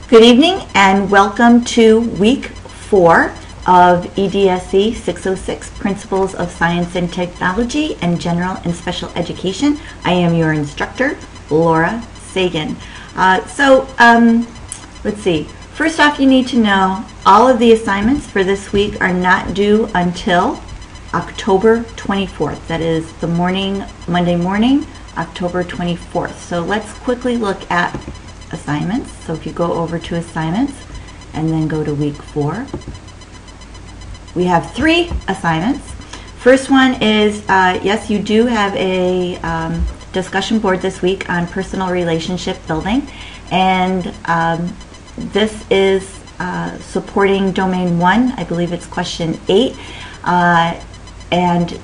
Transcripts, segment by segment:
Good evening and welcome to week 4 of EDSE 606, Principles of Science and Technology and General and Special Education. I am your instructor, Laura Sagan. Let's see. First off, you need to know all of the assignments for this week are not due until October 24th. That is the Monday morning, October 24th. So let's quickly look at assignments. So if you go over to assignments and then go to week 4, we have 3 assignments. First one is, yes, you do have a discussion board this week on personal relationship building, and this is supporting domain 1. I believe it's question 8, and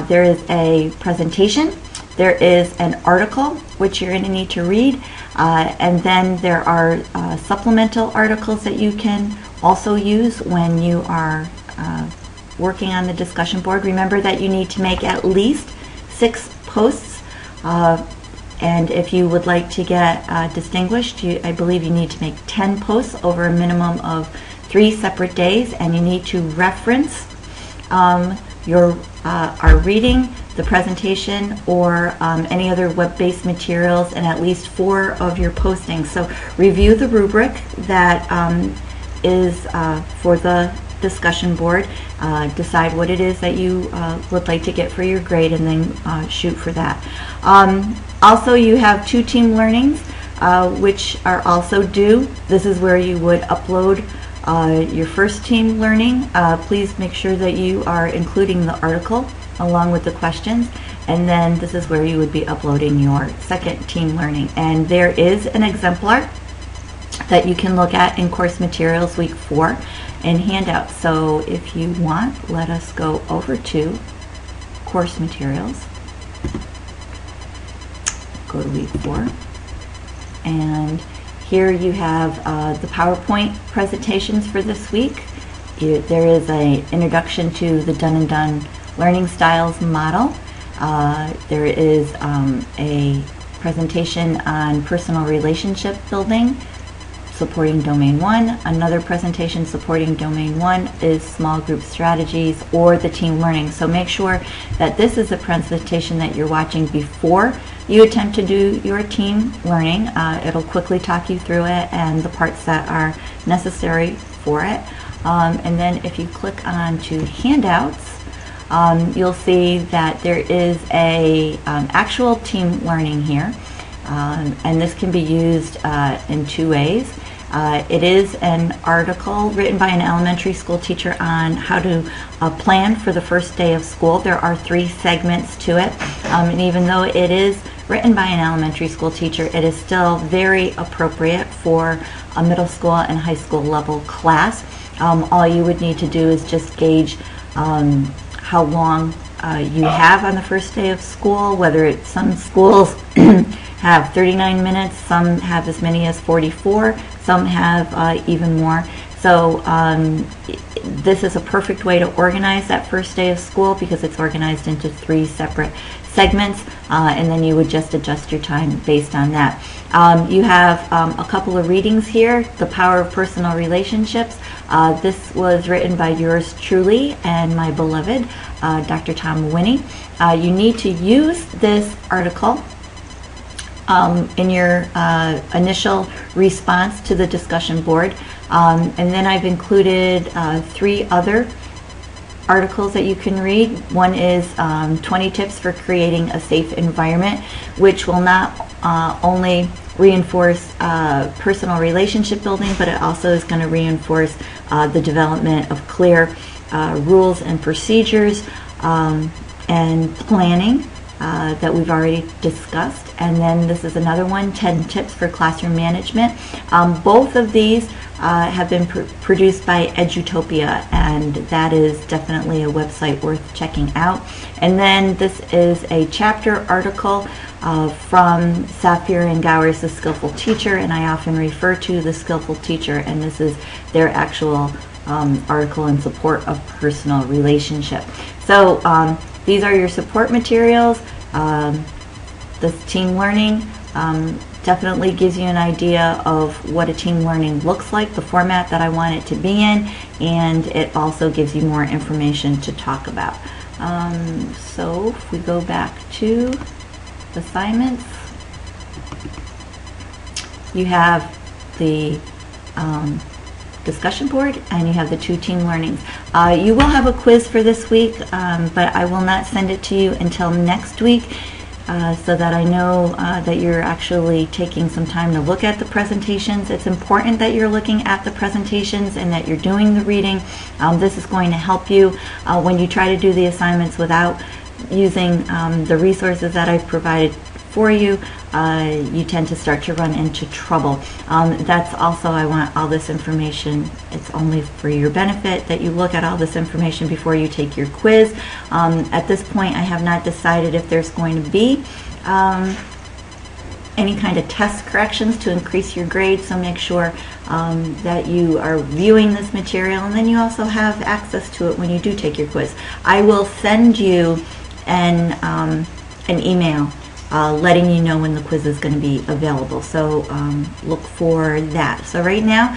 there is a presentation. There is an article which you're going to need to read, and then there are supplemental articles that you can also use when you are working on the discussion board. Remember that you need to make at least 6 posts, and if you would like to get distinguished, I believe you need to make 10 posts over a minimum of 3 separate days, and you need to reference our reading, the presentation, or any other web-based materials in at least 4 of your postings. So review the rubric that is for the discussion board, decide what it is that you would like to get for your grade, and then shoot for that. Also, you have 2 team learnings which are also due. This is where you would upload your first team learning. Please make sure that you are including the article along with the questions, and then this is where you would be uploading your second team learning. And there is an exemplar that you can look at in course materials week 4 and handouts. So if you want, let us go over to course materials, go to week 4, and here you have the PowerPoint presentations for this week. There is an introduction to the Done and Done Learning Styles model. There is a presentation on personal relationship building, supporting domain 1. Another presentation supporting domain 1 is small group strategies or the team learning. So make sure that this is a presentation that you're watching before you attempt to do your team learning. It'll quickly talk you through it and the parts that are necessary for it. And then if you click on to handouts, you'll see that there is a actual team learning here, and this can be used in 2 ways. It is an article written by an elementary school teacher on how to plan for the first day of school. There are 3 segments to it, and even though it is written by an elementary school teacher, it is still very appropriate for a middle school and high school level class. All you would need to do is just gauge how long you have on the first day of school, whether it's some schools have 39 minutes, some have as many as 44, some have even more. So this is a perfect way to organize that first day of school because it's organized into 3 separate segments, and then you would just adjust your time based on that. You have a couple of readings here. The Power of Personal Relationships. This was written by yours truly and my beloved Dr. Tom Winnie. You need to use this article in your initial response to the discussion board, and then I've included 3 other articles that you can read. One is 20 tips for creating a safe environment, which will not only reinforce personal relationship building, but it also is going to reinforce the development of clear rules and procedures and planning that we've already discussed. And then this is another one, 10 tips for classroom management. Both of these have been produced by Edutopia, and that is definitely a website worth checking out. And then this is a chapter article from Safir and Gower's The Skillful Teacher, and I often refer to The Skillful Teacher, and this is their actual article in support of personal relationship. So these are your support materials. This team learning, definitely gives you an idea of what a team learning looks like, the format that I want it to be in, and it also gives you more information to talk about. So if we go back to assignments, you have the discussion board and you have the 2 team learnings. You will have a quiz for this week, but I will not send it to you until next week, so that I know that you're actually taking some time to look at the presentations. It's important that you're looking at the presentations and that you're doing the reading. This is going to help you when you try to do the assignments without using the resources that I've provided for you. You tend to start to run into trouble. That's also, I want all this information, it's only for your benefit that you look at all this information before you take your quiz. At this point, I have not decided if there's going to be any kind of test corrections to increase your grade, so make sure that you are viewing this material, and then you also have access to it when you do take your quiz. I will send you an email letting you know when the quiz is going to be available, so look for that. So right now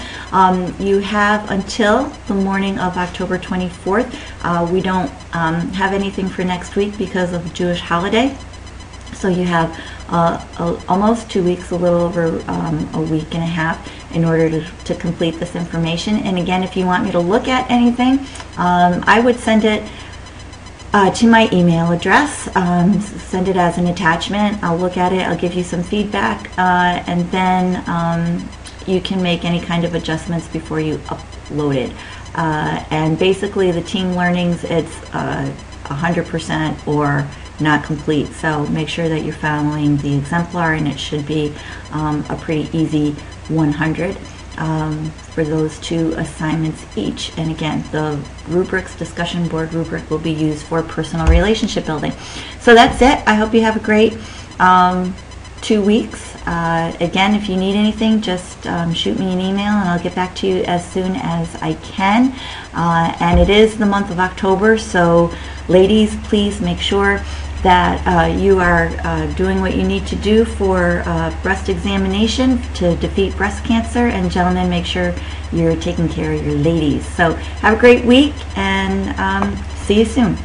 you have until the morning of October 24th. We don't have anything for next week because of Jewish holiday, so you have almost 2 weeks, a little over a week and a half in order to complete this information. And again, if you want me to look at anything, I would send it to my email address. Send it as an attachment. I'll look at it, I'll give you some feedback, and then you can make any kind of adjustments before you upload it. And basically the team learnings, it's 100% or not complete, so make sure that you're following the exemplar, and it should be a pretty easy 100 for those 2 assignments each. And again, the rubrics, discussion board rubric, will be used for personal relationship building. So that's it. I hope you have a great 2 weeks. Again, if you need anything, just shoot me an email and I'll get back to you as soon as I can. And it is the month of October, so ladies, please make sure that you are doing what you need to do for breast examination to defeat breast cancer, and gentlemen, make sure you're taking care of your ladies. So have a great week, and see you soon.